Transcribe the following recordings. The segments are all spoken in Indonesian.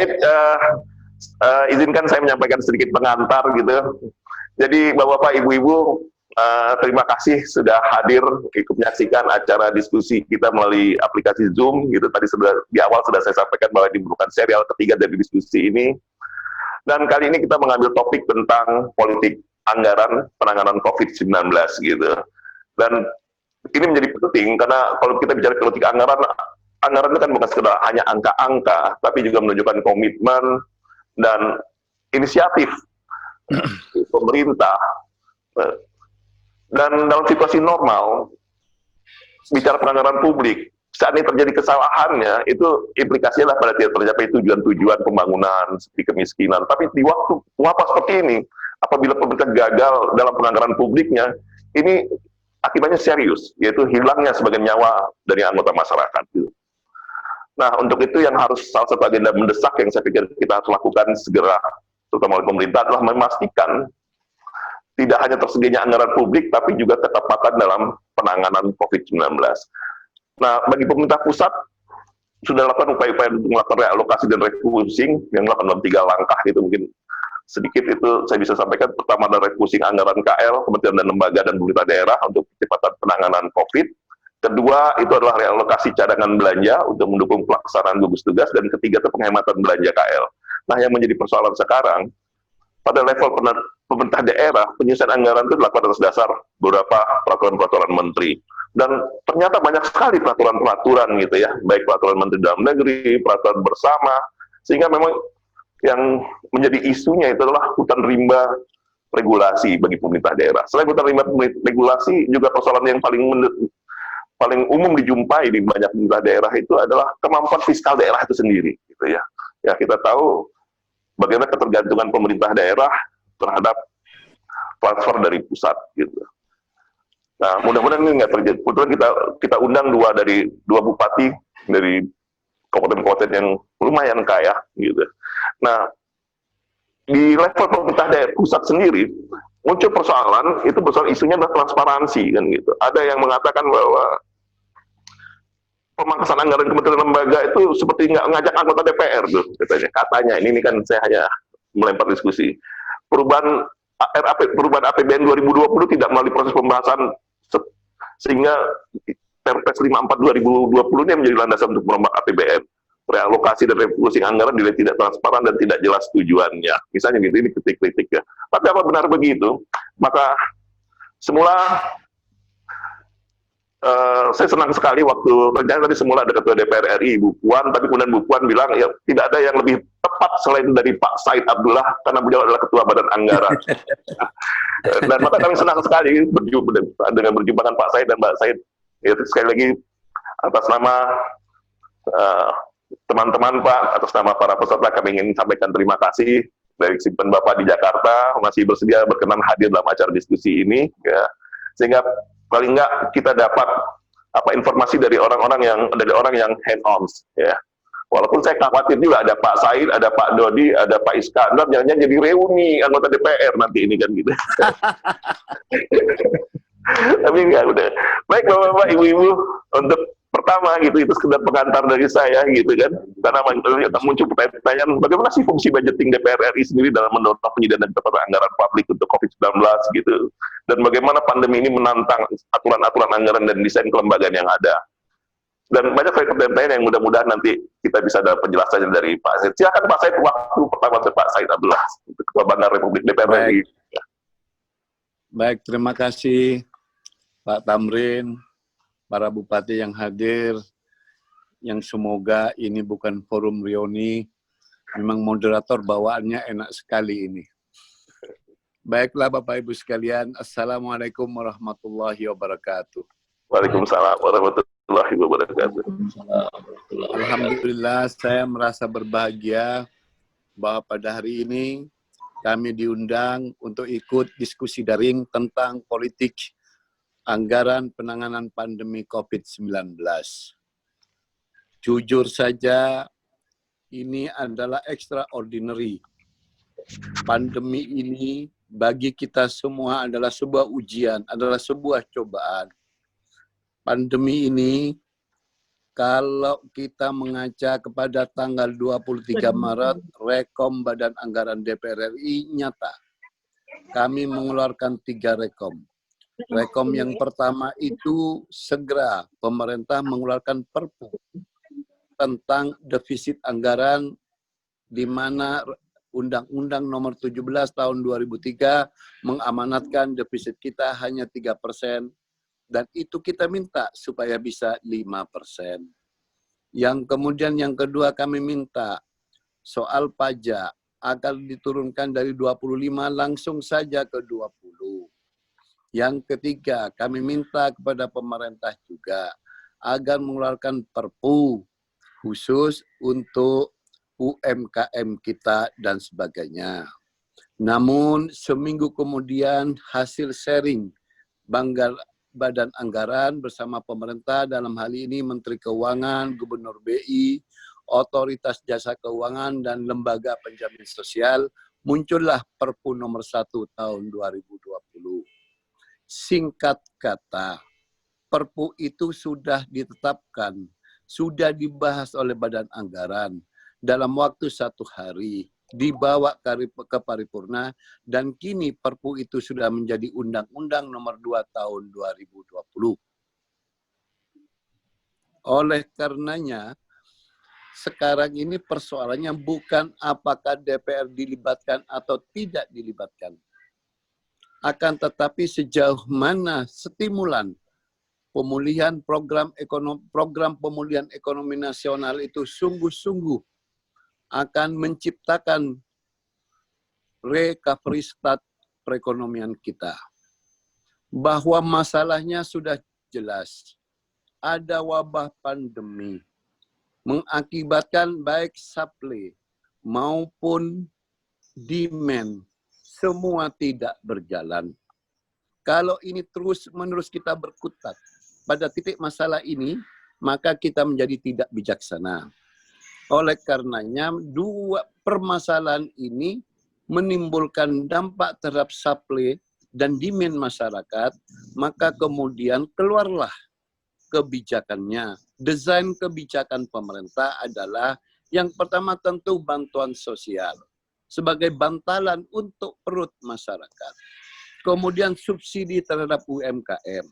Said, izinkan saya menyampaikan sedikit pengantar gitu. Jadi Bapak-bapak, Ibu-ibu, terima kasih sudah hadir ikut menyaksikan acara diskusi kita melalui aplikasi Zoom gitu. Tadi di awal sudah saya sampaikan bahwa ini merupakan serial ketiga dari diskusi ini. Dan kali ini kita mengambil topik tentang politik anggaran penanganan COVID-19 gitu. Dan ini menjadi penting karena kalau kita bicara politik anggaran itu kan bukan sekedar hanya angka-angka, tapi juga menunjukkan komitmen dan inisiatif pemerintah. Dan dalam situasi normal, bicara penanggaran publik, saat ini terjadi kesalahannya, itu implikasinya pada tidak tercapai tujuan-tujuan pembangunan, seperti kemiskinan. Tapi di waktu wabah seperti ini, apabila pemerintah gagal dalam penanggaran publiknya, ini akibatnya serius, yaitu hilangnya sebagian nyawa dari anggota masyarakat. Nah, untuk itu yang harus salah satu agenda mendesak yang saya pikir kita harus lakukan segera, terutama oleh pemerintah, adalah memastikan tidak hanya tersedianya anggaran publik, tapi juga ketepatan dalam penanganan COVID-19. Nah, bagi pemerintah pusat, sudah lakukan upaya-upaya untuk melakukan realokasi dan refocusing, yang melakukan dalam 3 langkah gitu, mungkin sedikit itu saya bisa sampaikan. Pertama adalah refocusing anggaran KL, Kementerian dan Lembaga dan Pemerintah Daerah untuk percepatan penanganan COVID. Kedua, itu adalah realokasi cadangan belanja untuk mendukung pelaksanaan gugus tugas. Dan ketiga, itu penghematan belanja KL. Nah, yang menjadi persoalan sekarang, pada level pemerintah daerah, penyusunan anggaran itu dilakukan atas dasar beberapa peraturan-peraturan menteri. Dan ternyata banyak sekali peraturan-peraturan gitu ya, baik peraturan menteri dalam negeri, peraturan bersama, sehingga memang yang menjadi isunya itu adalah hutan rimba regulasi bagi pemerintah daerah. Selain hutan rimba regulasi, juga persoalan yang paling umum dijumpai di banyak pemerintah daerah itu adalah kemampuan fiskal daerah itu sendiri, gitu ya. Ya, kita tahu bagaimana ketergantungan pemerintah daerah terhadap transfer dari pusat, gitu. Nah, mudah-mudahan ini nggak terjadi. Kebetulan kita undang dua bupati dari kabupaten-kabupaten yang lumayan kaya, gitu. Nah, di level pemerintah daerah pusat sendiri muncul persoalan isunya adalah transparansi kan gitu. Ada yang mengatakan bahwa pemangkasan anggaran kementerian lembaga itu seperti nggak ngajak anggota DPR tuh katanya. Ini kan saya hanya melempar diskusi. Perubahan APBN 2020 tidak melalui proses pembahasan sehingga Perpres 54 2020 ini menjadi landasan untuk merombak APBN. Realokasi dan refocusing anggaran dinilai tidak transparan dan tidak jelas tujuannya. Misalnya gitu, ini kritik-kritik ya. Tapi apa benar begitu? Maka semula saya senang sekali waktu rencana tadi semula ada Ketua DPR RI Bu Puan, tapi kemudian Bu Puan bilang ya tidak ada yang lebih tepat selain dari Pak Said Abdullah karena beliau adalah Ketua Badan Anggaran. Dan maka kami senang sekali dengan berjumpa dengan Pak Said dan Mbak Said. Ya, sekali lagi atas nama teman-teman Pak, atas nama para peserta kami ingin sampaikan terima kasih dari simpen Bapak di Jakarta masih bersedia berkenan hadir dalam acara diskusi ini ya. Sehingga paling enggak kita dapat informasi dari orang yang hand on ya. Walaupun saya khawatir juga ada Pak Said, ada Pak Dodi, ada Pak Iskandar, jangan-jangan jadi reuni anggota DPR nanti ini kan gitu. Tapi enggak udah. Baik Bapak-bapak, Ibu-ibu, untuk pertama gitu itu sekedar pengantar dari saya gitu kan. Karena muncul pertanyaan bagaimana sih fungsi budgeting DPR RI sendiri dalam mendorong penyediaan dan ketepatan anggaran publik untuk COVID-19 gitu. Dan bagaimana pandemi ini menantang aturan-aturan anggaran dan desain kelembagaan yang ada. Dan banyak pertanyaan yang mudah-mudahan nanti kita bisa dapat penjelasannya dari Pak Said. Silakan Pak Said, waktu pertama dari Pak Said Abdullah, Ketua Banggar Republik DPR RI. Baik, terima kasih Pak Tamrin, para bupati yang hadir, yang semoga ini bukan forum reuni, memang moderator bawaannya enak sekali ini. Baiklah Bapak Ibu sekalian, Assalamualaikum warahmatullahi wabarakatuh. Waalaikumsalam warahmatullahi wabarakatuh. Alhamdulillah saya merasa berbahagia bahwa pada hari ini kami diundang untuk ikut diskusi daring tentang politik anggaran penanganan pandemi COVID-19. Jujur saja, ini adalah extraordinary. Pandemi ini bagi kita semua adalah sebuah ujian, adalah sebuah cobaan. Pandemi ini Kalau kita mengaca kepada tanggal 23 Maret, Rekom Badan Anggaran DPR RI nyata. Kami mengeluarkan 3 rekom. Rekom yang pertama itu segera pemerintah mengeluarkan Perpu tentang defisit anggaran, di mana Undang-Undang Nomor 17 Tahun 2003 mengamanatkan defisit kita hanya 3%, dan itu kita minta supaya bisa 5%. Yang kemudian yang kedua kami minta soal pajak agar diturunkan dari 25 langsung saja ke 20. Yang ketiga, kami minta kepada pemerintah juga agar mengeluarkan Perpu khusus untuk UMKM kita dan sebagainya. Namun seminggu kemudian hasil sharing Badan Anggaran bersama pemerintah, dalam hal ini Menteri Keuangan, Gubernur BI, Otoritas Jasa Keuangan, dan Lembaga Penjamin Sosial, muncullah Perpu nomor 1 tahun 2020. Singkat kata, Perpu itu sudah ditetapkan, sudah dibahas oleh Badan Anggaran dalam waktu 1 hari, dibawa ke paripurna, dan kini Perpu itu sudah menjadi Undang-Undang Nomor 2 Tahun 2020. Oleh karenanya, sekarang ini persoalannya bukan apakah DPR dilibatkan atau tidak dilibatkan. Akan tetapi sejauh mana stimulan pemulihan program pemulihan ekonomi nasional itu sungguh-sungguh akan menciptakan recovery start perekonomian kita. Bahwa masalahnya sudah jelas. Ada wabah pandemi mengakibatkan baik supply maupun demand semua tidak berjalan. Kalau ini terus-menerus kita berkutat pada titik masalah ini, maka kita menjadi tidak bijaksana. Oleh karenanya, dua permasalahan ini menimbulkan dampak terhadap supply dan demand masyarakat, maka kemudian keluarlah kebijakannya. Desain kebijakan pemerintah adalah yang pertama tentu bantuan sosial sebagai bantalan untuk perut masyarakat. Kemudian subsidi terhadap UMKM.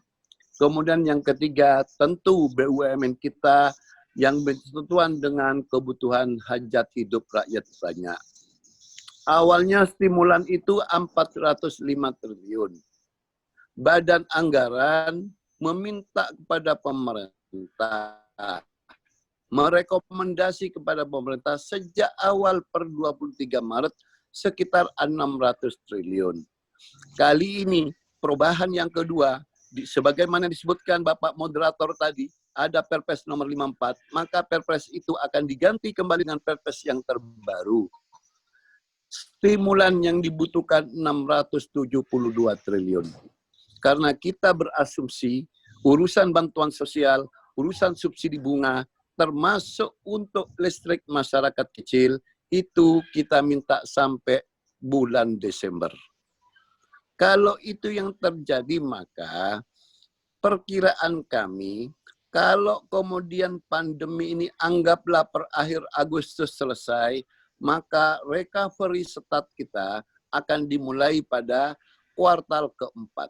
Kemudian yang ketiga tentu BUMN kita yang bersentuhan dengan kebutuhan hajat hidup rakyat banyak. Awalnya stimulan itu 405 triliun. Badan Anggaran meminta kepada pemerintah, merekomendasi kepada pemerintah sejak awal per 23 Maret sekitar 600 triliun. Kali ini perubahan yang kedua, sebagaimana disebutkan Bapak Moderator tadi, ada Perpres nomor 54, maka Perpres itu akan diganti kembali dengan Perpres yang terbaru. Stimulan yang dibutuhkan 672 triliun. Karena kita berasumsi urusan bantuan sosial, urusan subsidi bunga, termasuk untuk listrik masyarakat kecil, itu kita minta sampai bulan Desember. Kalau itu yang terjadi, maka perkiraan kami, kalau kemudian pandemi ini anggaplah per akhir Agustus selesai, maka recovery start kita akan dimulai pada kuartal keempat.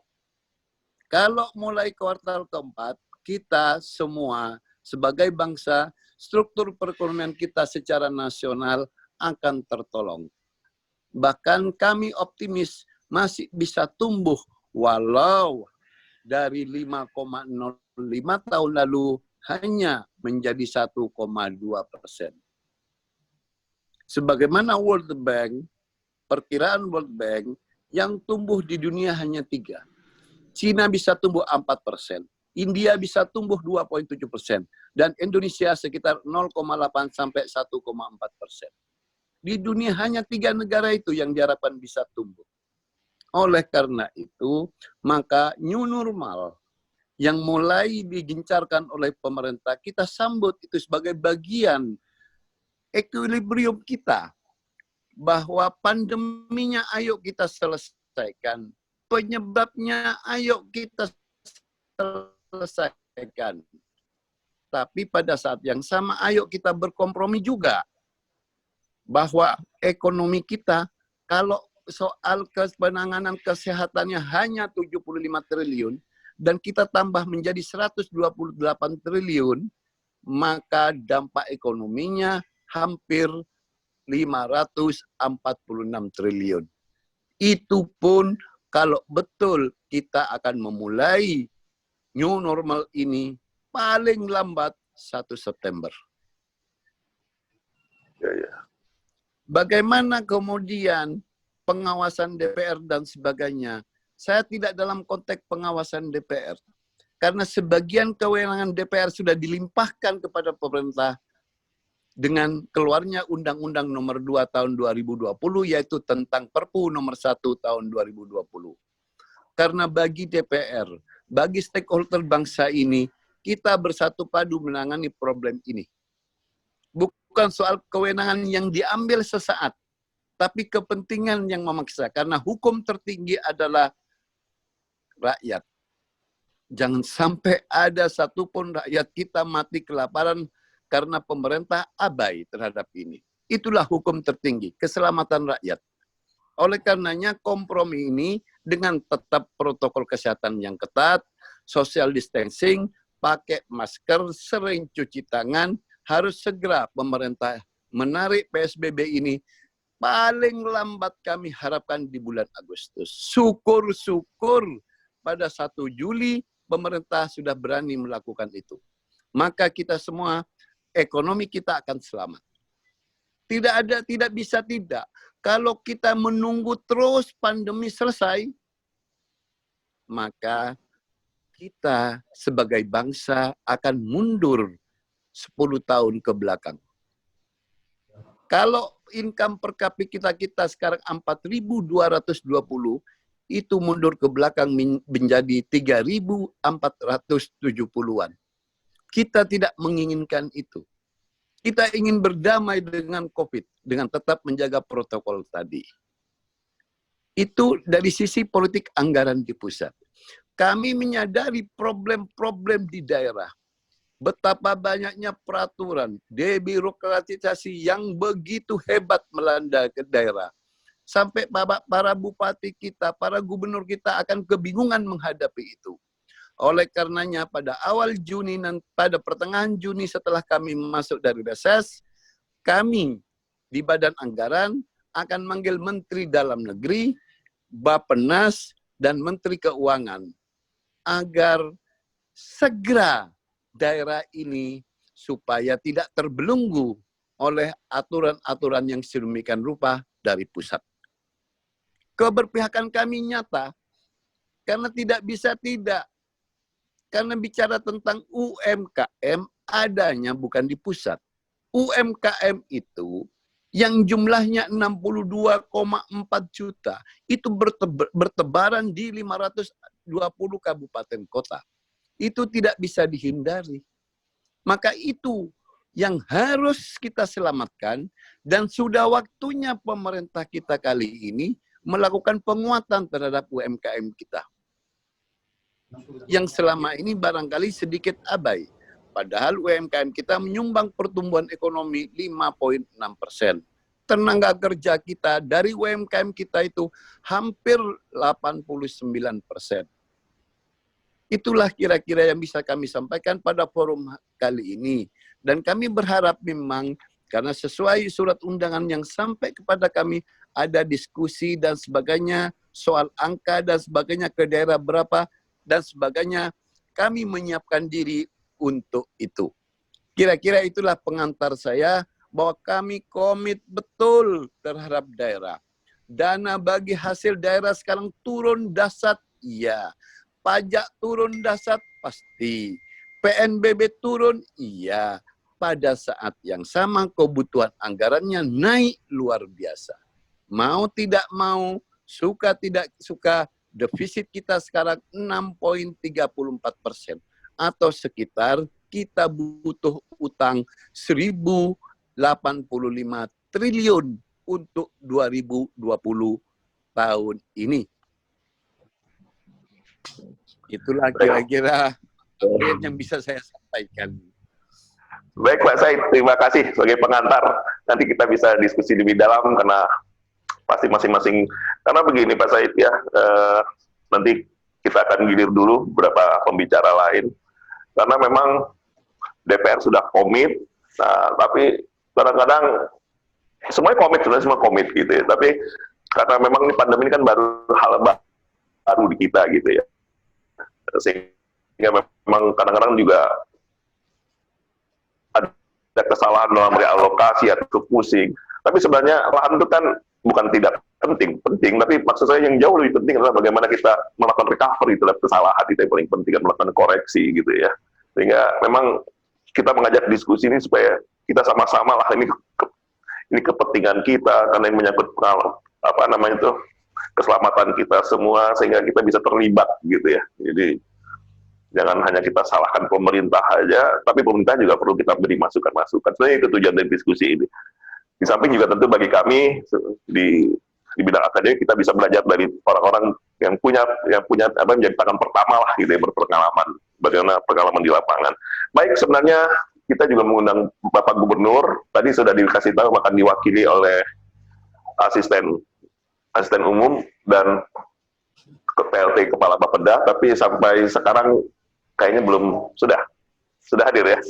Kalau mulai kuartal keempat, kita semua sebagai bangsa, struktur perekonomian kita secara nasional akan tertolong. Bahkan kami optimis masih bisa tumbuh walau dari 5,05 tahun lalu hanya menjadi 1,2%. Sebagaimana World Bank, perkiraan World Bank yang tumbuh di dunia hanya 3. Cina bisa tumbuh 4%, India bisa tumbuh 2,7%, dan Indonesia sekitar 0,8 sampai 1,4%. Di dunia hanya 3 negara itu yang diharapkan bisa tumbuh. Oleh karena itu, maka new normal yang mulai digencarkan oleh pemerintah, kita sambut itu sebagai bagian equilibrium kita. Bahwa pandeminya ayo kita selesaikan. Penyebabnya ayo kita selesaikan. tapi pada saat yang sama ayo kita berkompromi juga bahwa ekonomi kita kalau soal penanganan kesehatannya hanya 75 triliun dan kita tambah menjadi 128 triliun, maka dampak ekonominya hampir 546 triliun. Itu pun kalau betul kita akan memulai new normal ini paling lambat 1 September. Ya, ya. Bagaimana kemudian pengawasan DPR dan sebagainya? Saya tidak dalam konteks pengawasan DPR. Karena sebagian kewenangan DPR sudah dilimpahkan kepada pemerintah dengan keluarnya Undang-Undang Nomor 2 Tahun 2020, yaitu tentang Perpu Nomor 1 Tahun 2020. Karena bagi DPR, bagi stakeholder bangsa ini, kita bersatu padu menangani problem ini. Bukan soal kewenangan yang diambil sesaat, tapi kepentingan yang memaksa. Karena hukum tertinggi adalah rakyat. Jangan sampai ada satupun rakyat kita mati kelaparan karena pemerintah abai terhadap ini. Itulah hukum tertinggi, keselamatan rakyat. Oleh karenanya kompromi ini dengan tetap protokol kesehatan yang ketat, social distancing, pakai masker, sering cuci tangan, harus segera pemerintah menarik PSBB ini paling lambat kami harapkan di bulan Agustus. Syukur-syukur pada 1 Juli pemerintah sudah berani melakukan itu. Maka kita semua, ekonomi kita akan selamat. Tidak bisa tidak. Kalau kita menunggu terus pandemi selesai, maka kita sebagai bangsa akan mundur 10 tahun ke belakang. Kalau income per kapita kita sekarang 4.220, itu mundur ke belakang menjadi 3.470-an. Kita tidak menginginkan itu. Kita ingin berdamai dengan COVID, dengan tetap menjaga protokol tadi. Itu dari sisi politik anggaran di pusat. Kami menyadari problem-problem di daerah. Betapa banyaknya peraturan, debirokratisasi yang begitu hebat melanda ke daerah. Sampai para bupati kita, para gubernur kita akan kebingungan menghadapi itu. Oleh karenanya pada awal Juni dan pada pertengahan Juni setelah kami masuk dari reses, kami di Badan Anggaran akan manggil Menteri Dalam Negeri, Bappenas, dan Menteri Keuangan agar segera daerah ini supaya tidak terbelenggu oleh aturan-aturan yang sedemikian rupa dari pusat. Keberpihakan kami nyata, karena tidak bisa tidak. Karena bicara tentang UMKM, adanya bukan di pusat. UMKM itu yang jumlahnya 62,4 juta, itu bertebaran di 520 kabupaten kota. Itu tidak bisa dihindari. Maka itu yang harus kita selamatkan, dan sudah waktunya pemerintah kita kali ini melakukan penguatan terhadap UMKM kita. Yang selama ini barangkali sedikit abai. Padahal UMKM kita menyumbang pertumbuhan ekonomi 5,6%. Tenaga kerja kita dari UMKM kita itu hampir 89%. Itulah kira-kira yang bisa kami sampaikan pada forum kali ini. Dan kami berharap memang karena sesuai surat undangan yang sampai kepada kami, ada diskusi dan sebagainya, soal angka dan sebagainya, ke daerah berapa, dan sebagainya, kami menyiapkan diri untuk itu. Kira-kira itulah pengantar saya, bahwa kami komit betul terhadap daerah. Dana bagi hasil daerah sekarang turun dahsyat, iya. Pajak turun dahsyat, pasti. PNBB turun, iya. Pada saat yang sama kebutuhan anggarannya naik luar biasa. Mau tidak mau, suka tidak suka, defisit kita sekarang 6,34%. Atau sekitar kita butuh utang 1.085 triliun untuk 2020 tahun ini. Itulah kira-kira yang bisa saya sampaikan. Baik Pak Said, terima kasih sebagai pengantar. Nanti kita bisa diskusi lebih dalam karena pasti masing-masing. Karena begini Pak Said ya, nanti kita akan gilir dulu beberapa pembicara lain. Karena memang DPR sudah komit, nah, tapi kadang-kadang semuanya komit, sebenarnya semua komit gitu ya. Tapi karena memang ini pandemi ini kan baru hal baru di kita gitu ya. Sehingga memang kadang-kadang juga ada kesalahan dalam realokasi atau pusing. Tapi sebenarnya lahan itu kan bukan tidak penting, tapi maksud saya yang jauh lebih penting adalah bagaimana kita melakukan recovery terhadap kesalahan itu yang paling penting, kan melakukan koreksi gitu ya. Sehingga memang kita mengajak diskusi ini supaya kita sama-sama lah ini kepentingan kita karena ini menyangkut apa namanya itu keselamatan kita semua sehingga kita bisa terlibat gitu ya. Jadi jangan hanya kita salahkan pemerintah aja, tapi pemerintah juga perlu kita beri masukan-masukan. Sebenarnya itu tujuan dari diskusi ini. Di samping juga tentu bagi kami di bidang akademik kita bisa belajar dari orang-orang yang punya apa menjadi tangan pertama lah gitu ya, berpengalaman bagaimana pengalaman di lapangan. Baik, sebenarnya kita juga mengundang Bapak Gubernur, tadi sudah dikasih tahu akan diwakili oleh asisten umum dan PLT Kepala Bapeda, tapi sampai sekarang kayaknya belum sudah hadir ya.